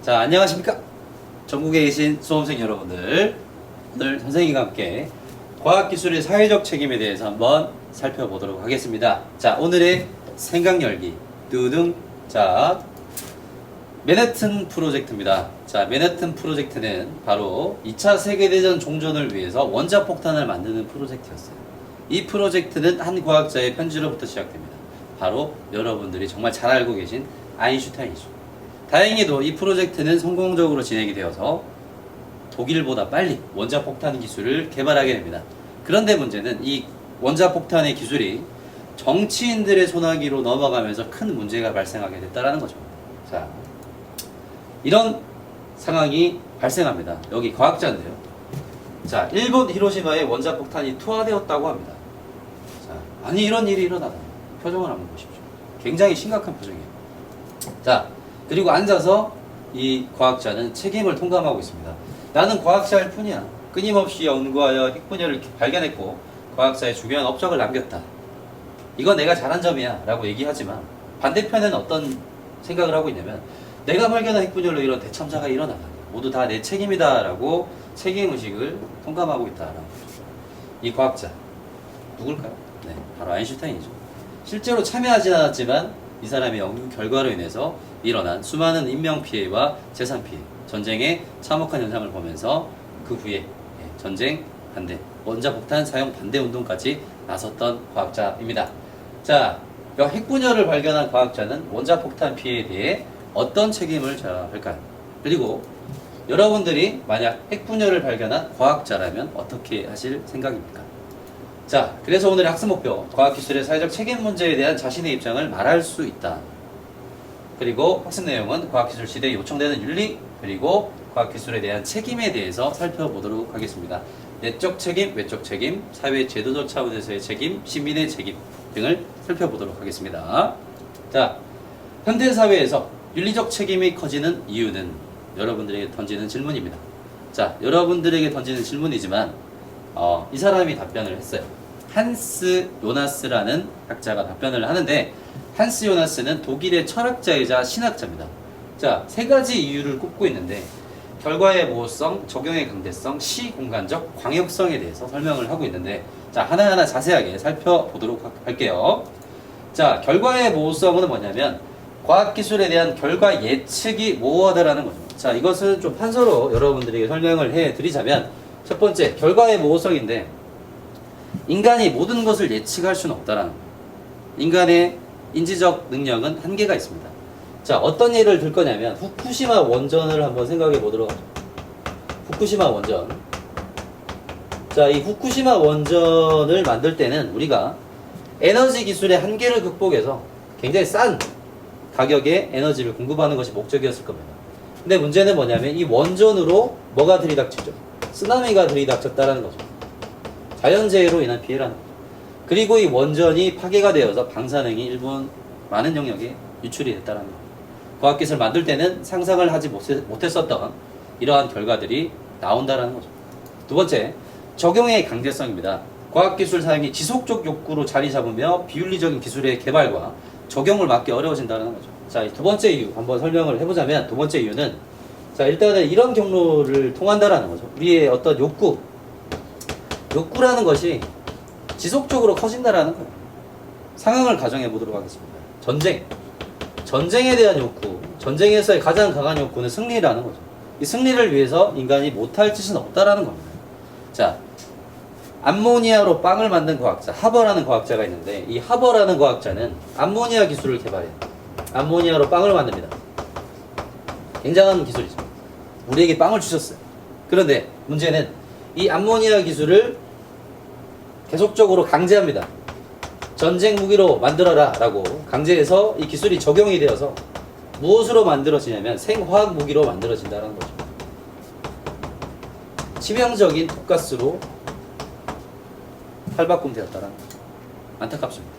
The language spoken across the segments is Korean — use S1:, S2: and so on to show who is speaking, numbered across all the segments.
S1: 자, 안녕하십니까? 전국에 계신 수험생 여러분들, 오늘 선생님과 함께 과학기술의 사회적 책임에 대해서 한번 살펴보도록 하겠습니다. 자, 오늘의 생각열기 뚜둥. 자, 맨해튼 프로젝트입니다. 자, 맨해튼 프로젝트는 바로 2차 세계대전 종전을 위해서 원자폭탄을 만드는 프로젝트였어요. 이 프로젝트는 한 과학자의 편지로부터 시작됩니다. 바로 여러분들이 정말 잘 알고 계신 아인슈타인이죠. 다행히도 이 프로젝트는 성공적으로 진행이 되어서 독일보다 빨리 원자폭탄 기술을 개발하게 됩니다. 그런데 문제는 이 원자폭탄의 기술이 정치인들의 손아귀로 넘어가면서 큰 문제가 발생하게 됐다는 거죠. 자, 이런 상황이 발생합니다. 여기 과학자인데요. 자, 일본 히로시마에 원자폭탄이 투하되었다고 합니다. 자, 아니 이런 일이 일어나다. 표정을 한번 보십시오. 굉장히 심각한 표정이에요. 자, 그리고 앉아서 이 과학자는 책임을 통감하고 있습니다. 나는 과학자일 뿐이야. 끊임없이 연구하여 핵분열을 발견했고 과학자의 중요한 업적을 남겼다. 이건 내가 잘한 점이야 라고 얘기하지만 반대편에는 어떤 생각을 하고 있냐면 내가 발견한 핵분열로 이런 대참사가 일어나다니 모두 다 내 책임이다 라고 책임의식을 통감하고 있다라는 거죠. 이 과학자 누굴까요? 네, 바로 아인슈타인이죠. 실제로 참여하진 않았지만 이 사람의 연구 결과로 인해서 일어난 수많은 인명피해와 재산피해, 전쟁의 참혹한 현상을 보면서 그 후에 전쟁 반대, 원자폭탄 사용 반대 운동까지 나섰던 과학자입니다. 자, 핵분열을 발견한 과학자는 원자폭탄 피해에 대해 어떤 책임을 져야 할까요? 그리고 여러분들이 만약 핵분열을 발견한 과학자라면 어떻게 하실 생각입니까? 자, 그래서 오늘의 학습 목표, 과학기술의 사회적 책임 문제에 대한 자신의 입장을 말할 수 있다. 그리고 학습 내용은 과학기술 시대에 요청되는 윤리, 그리고 과학기술에 대한 책임에 대해서 살펴보도록 하겠습니다. 내적 책임, 외적 책임, 사회 제도적 차원에서의 책임, 시민의 책임 등을 살펴보도록 하겠습니다. 자, 현대사회에서 윤리적 책임이 커지는 이유는 여러분들에게 던지는 질문입니다. 자, 여러분들에게 던지는 질문이지만 이 사람이 답변을 했어요. 한스 요나스라는 학자가 답변을 하는데 한스 요나스는 독일의 철학자이자 신학자입니다. 자, 세 가지 이유를 꼽고 있는데 결과의 모호성, 적용의 강제성, 시공간적 광역성에 대해서 설명을 하고 있는데 자, 하나하나 자세하게 살펴보도록 할게요. 자, 결과의 모호성은 뭐냐면 과학기술에 대한 결과 예측이 모호하다라는 거죠. 자, 이것은 좀 판서로 여러분들에게 설명을 해드리자면 첫 번째, 결과의 모호성인데 인간이 모든 것을 예측할 수는 없다라는 거예요. 인간의 인지적 능력은 한계가 있습니다. 자, 어떤 예를 들 거냐면 후쿠시마 원전을 한번 생각해 보도록 하죠. 후쿠시마 원전. 자, 이 후쿠시마 원전을 만들 때는 우리가 에너지 기술의 한계를 극복해서 굉장히 싼 가격에 에너지를 공급하는 것이 목적이었을 겁니다. 근데 문제는 뭐냐면 이 원전으로 뭐가 들이닥치죠? 쓰나미가 들이닥쳤다라는 거죠. 자연재해로 인한 피해라는 거죠. 그리고 이 원전이 파괴가 되어서 방사능이 일본 많은 영역에 유출이 됐다는 거죠. 과학기술 만들 때는 상상을 하지 못했었던 이러한 결과들이 나온다는 거죠. 두 번째, 적용의 강제성입니다. 과학기술 사용이 지속적 욕구로 자리 잡으며 비윤리적인 기술의 개발과 적용을 막기 어려워진다는 거죠. 자, 두 번째 이유 한번 설명을 해보자면 두 번째 이유는 자, 일단은 이런 경로를 통한다라는 거죠. 우리의 어떤 욕구라는 것이 지속적으로 커진다라는 거예요. 상황을 가정해 보도록 하겠습니다. 전쟁에 대한 욕구, 전쟁에서의 가장 강한 욕구는 승리라는 거죠. 이 승리를 위해서 인간이 못할 짓은 없다라는 겁니다. 자, 암모니아로 빵을 만든 과학자, 하버라는 과학자가 있는데 이 하버라는 과학자는 암모니아 기술을 개발해요. 암모니아로 빵을 만듭니다. 굉장한 기술이죠. 우리에게 빵을 주셨어요. 그런데 문제는 이 암모니아 기술을 계속적으로 강제합니다. 전쟁 무기로 만들어라 라고 강제해서 이 기술이 적용이 되어서 무엇으로 만들어지냐면 생화학 무기로 만들어진다는 거죠. 치명적인 독가스로 탈바꿈되었다는 거죠. 안타깝습니다.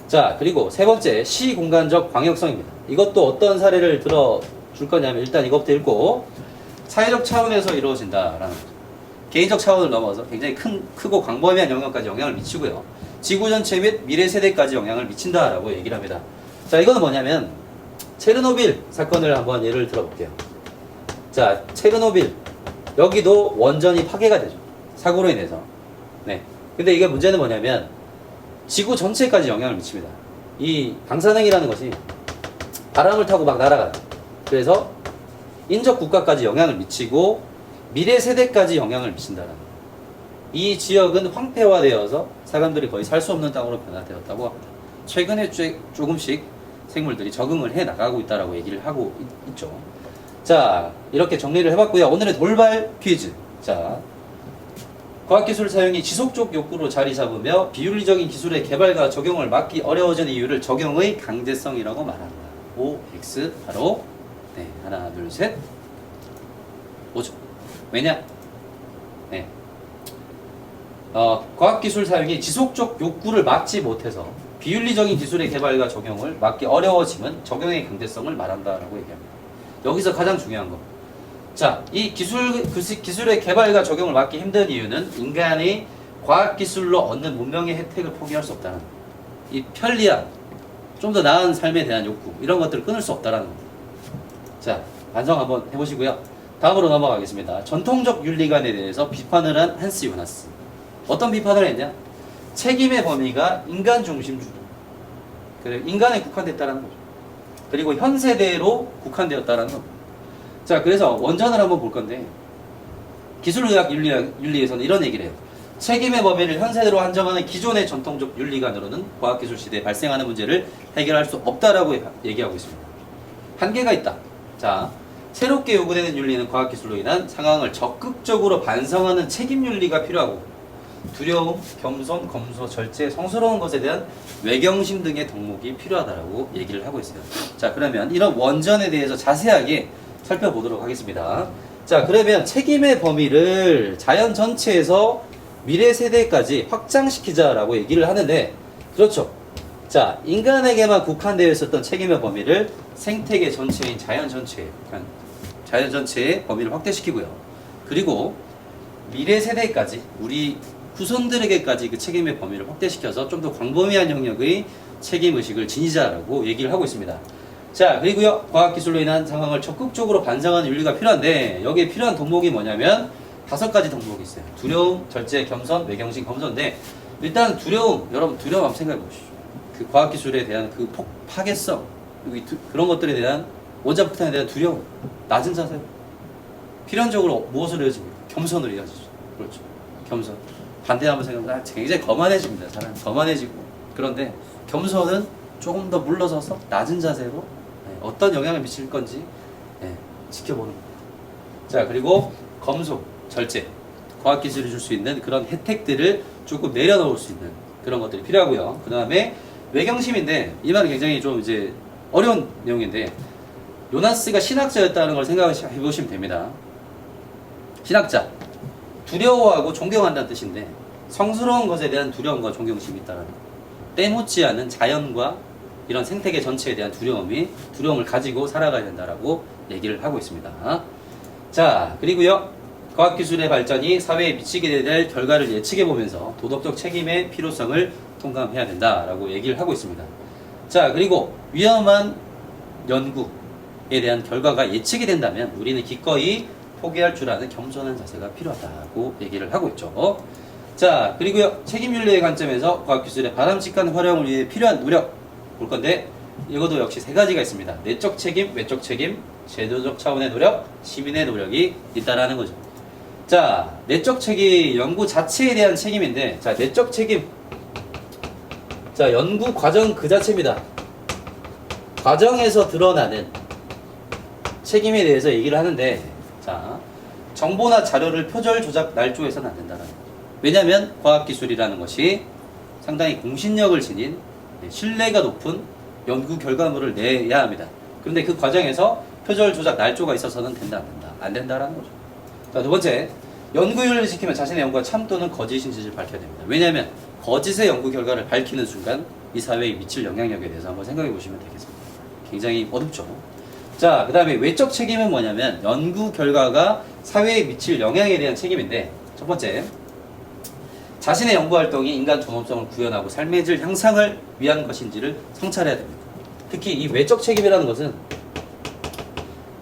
S1: 자, 그리고 세 번째, 시공간적 광역성입니다. 이것도 어떤 사례를 들어줄 거냐면 일단 이것부터 읽고 사회적 차원에서 이루어진다라는 거죠. 개인적 차원을 넘어서 굉장히 크고 광범위한 영역까지 영향을 미치고요. 지구 전체 및 미래 세대까지 영향을 미친다라고 얘기를 합니다. 자, 이거는 뭐냐면 체르노빌 사건을 한번 예를 들어볼게요. 자, 체르노빌. 여기도 원전이 파괴가 되죠. 사고로 인해서. 네. 근데 이게 문제는 뭐냐면 지구 전체까지 영향을 미칩니다. 이 방사능이라는 것이 바람을 타고 막 날아가요. 그래서 인접 국가까지 영향을 미치고 미래 세대까지 영향을 미친다는 거예요. 이 지역은 황폐화되어서 사람들이 거의 살 수 없는 땅으로 변화되었다고 합니다. 최근에 조금씩 생물들이 적응을 해 나가고 있다라고 얘기를 하고 있죠. 자, 이렇게 정리를 해봤고요. 오늘의 돌발 퀴즈. 자, 과학기술 사용이 지속적 욕구로 자리 잡으며 비윤리적인 기술의 개발과 적용을 막기 어려워진 이유를 적용의 강제성이라고 말한다. OX 바로 네, 하나 둘 셋 5죠. 왜냐? 네. 과학기술 사용이 지속적 욕구를 막지 못해서 비윤리적인 기술의 개발과 적용을 막기 어려워지면 적용의 강제성을 말한다라고 얘기합니다. 여기서 가장 중요한 거. 자, 이 기술의 개발과 적용을 막기 힘든 이유는 인간이 과학기술로 얻는 문명의 혜택을 포기할 수 없다는 거. 이 편리함, 좀 더 나은 삶에 대한 욕구, 이런 것들을 끊을 수 없다는 겁니다. 자, 반성 한번 해보시고요. 다음으로 넘어가겠습니다. 전통적 윤리관에 대해서 비판을 한 한스 요나스. 어떤 비판을 했냐? 책임의 범위가 인간 중심주의. 그래, 인간에 국한됐다는 거죠. 그리고 현 세대로 국한되었다는 겁니다. 자, 그래서 원전을 한번 볼 건데, 기술의학 윤리에서는 이런 얘기를 해요. 책임의 범위를 현 세대로 한정하는 기존의 전통적 윤리관으로는 과학기술 시대에 발생하는 문제를 해결할 수 없다라고 얘기하고 있습니다. 한계가 있다. 자, 새롭게 요구되는 윤리는 과학기술로 인한 상황을 적극적으로 반성하는 책임윤리가 필요하고, 두려움, 겸손, 검소, 절제, 성스러운 것에 대한 외경심 등의 덕목이 필요하다라고 얘기를 하고 있어요. 자, 그러면 이런 원전에 대해서 자세하게 살펴보도록 하겠습니다. 자, 그러면 책임의 범위를 자연 전체에서 미래 세대까지 확장시키자라고 얘기를 하는데, 그렇죠. 자, 인간에게만 국한되어 있었던 책임의 범위를 생태계 전체인 자연 전체의 범위를 확대시키고요. 그리고 미래 세대까지, 우리 후손들에게까지 그 책임의 범위를 확대시켜서 좀 더 광범위한 영역의 책임의식을 지니자라고 얘기를 하고 있습니다. 자, 그리고요, 과학기술로 인한 상황을 적극적으로 반성하는 윤리가 필요한데, 여기에 필요한 덕목이 뭐냐면 5가지 덕목이 있어요. 두려움, 절제, 겸손, 외경심, 검소인데, 일단 두려움, 여러분 두려움 한번 생각해 보시죠. 그 과학기술에 대한 그 파괴성, 그런 것들에 대한 원자폭탄에 대한 두려움, 낮은 자세, 필연적으로 무엇으로 이어집니까? 겸손으로 이어지죠. 그렇죠. 겸손. 반대 한번 생각해보면 굉장히 거만해집니다. 사람 거만해지고. 그런데 겸손은 조금 더 물러서서 낮은 자세로 어떤 영향을 미칠 건지 지켜보는 겁니다. 자, 그리고 검소, 절제, 과학기술이 줄 수 있는 그런 혜택들을 조금 내려놓을 수 있는 그런 것들이 필요하고요. 그 다음에 외경심인데, 이 말은 굉장히 좀 이제 어려운 내용인데, 요나스가 신학자였다는 걸 생각해 보시면 됩니다. 신학자, 두려워하고 존경한다는 뜻인데, 성스러운 것에 대한 두려움과 존경심이 있다는 거. 때묻지 않은 자연과 이런 생태계 전체에 대한 두려움을 가지고 살아가야 된다라고 얘기를 하고 있습니다. 자, 그리고요, 과학기술의 발전이 사회에 미치게 될 결과를 예측해 보면서 도덕적 책임의 필요성을 통감해야 된다라고 얘기를 하고 있습니다. 자, 그리고 위험한 연구에 대한 결과가 예측이 된다면 우리는 기꺼이 포기할 줄 아는 겸손한 자세가 필요하다고 얘기를 하고 있죠. 자, 그리고요, 책임윤리의 관점에서 과학기술의 바람직한 활용을 위해 필요한 노력 볼 건데, 이것도 역시 3가지가 있습니다. 내적 책임, 외적 책임, 제도적 차원의 노력, 시민의 노력이 있다라는 거죠. 자, 내적 책임, 연구 자체에 대한 책임인데, 자, 내적 책임. 자, 연구 과정 그 자체입니다. 과정에서 드러나는 책임에 대해서 얘기를 하는데, 자, 정보나 자료를 표절, 조작, 날조해서는 안 된다는 거죠. 왜냐하면 과학기술이라는 것이 상당히 공신력을 지닌 신뢰가 높은 연구 결과물을 내야 합니다. 그런데 그 과정에서 표절, 조작, 날조가 있어서는 된다, 안 된다? 안 된다라는 거죠. 자, 2번째, 연구윤리를 지키면 자신의 연구가 참 또는 거짓인지를 밝혀야 됩니다. 왜냐하면 거짓의 연구 결과를 밝히는 순간 이 사회에 미칠 영향력에 대해서 한번 생각해 보시면 되겠습니다. 굉장히 어둡죠. 자, 그 다음에 외적 책임은 뭐냐면 연구 결과가 사회에 미칠 영향에 대한 책임인데, 첫 번째, 자신의 연구활동이 인간 존엄성을 구현하고 삶의 질 향상을 위한 것인지를 성찰해야 됩니다. 특히 이 외적 책임이라는 것은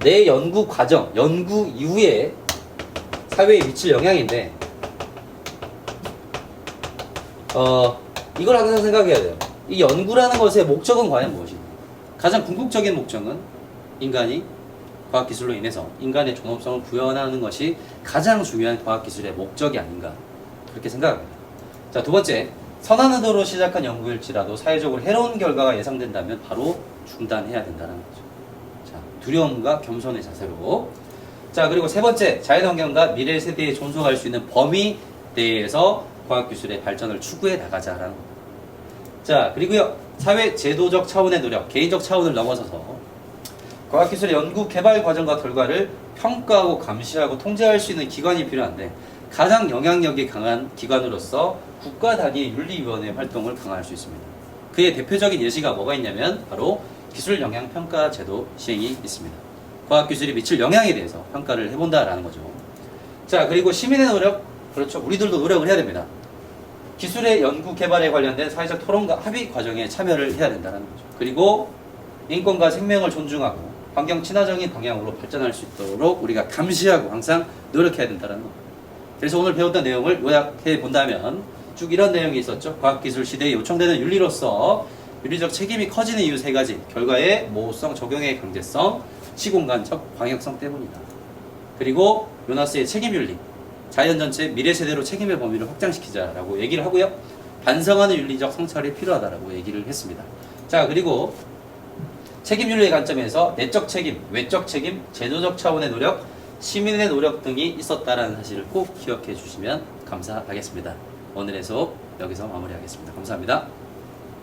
S1: 내 연구 과정, 연구 이후에 사회에 미칠 영향인데, 이걸 항상 생각해야 돼요. 이 연구라는 것의 목적은 과연 무엇인가? 가장 궁극적인 목적은 인간이 과학기술로 인해서 인간의 존엄성을 구현하는 것이 가장 중요한 과학기술의 목적이 아닌가, 그렇게 생각합니다. 자, 두 번째, 선한 의도로 시작한 연구일지라도 사회적으로 해로운 결과가 예상된다면 바로 중단해야 된다는 거죠. 자, 두려움과 겸손의 자세로. 자, 그리고 세 번째, 자연환경과 미래 세대에 존속할 수 있는 범위 내에서 과학기술의 발전을 추구해 나가자라는 겁니다. 자, 그리고요, 사회 제도적 차원의 노력, 개인적 차원을 넘어서서 과학기술의 연구 개발 과정과 결과를 평가하고 감시하고 통제할 수 있는 기관이 필요한데, 가장 영향력이 강한 기관으로서 국가 단위 윤리위원회 활동을 강화할 수 있습니다. 그의 대표적인 예시가 뭐가 있냐면 바로 기술영향평가 제도 시행이 있습니다. 과학기술이 미칠 영향에 대해서 평가를 해본다라는 거죠. 자, 그리고 시민의 노력, 그렇죠. 우리들도 노력을 해야 됩니다. 기술의 연구 개발에 관련된 사회적 토론과 합의 과정에 참여를 해야 된다는 거죠. 그리고 인권과 생명을 존중하고 환경 친화적인 방향으로 발전할 수 있도록 우리가 감시하고 항상 노력해야 된다는 겁니다. 그래서 오늘 배웠던 내용을 요약해 본다면 쭉 이런 내용이 있었죠. 과학기술 시대에 요청되는 윤리로서 윤리적 책임이 커지는 이유 세 가지. 결과의 모호성, 적용의 강제성, 시공간적 광역성 때문이다. 그리고 요나스의 책임윤리, 자연 전체 미래 세대로 책임의 범위를 확장시키자라고 얘기를 하고요. 반성하는 윤리적 성찰이 필요하다라고 얘기를 했습니다. 자, 그리고 책임윤리의 관점에서 내적 책임, 외적 책임, 제도적 차원의 노력, 시민의 노력 등이 있었다라는 사실을 꼭 기억해 주시면 감사하겠습니다. 오늘의 수업 여기서 마무리하겠습니다. 감사합니다.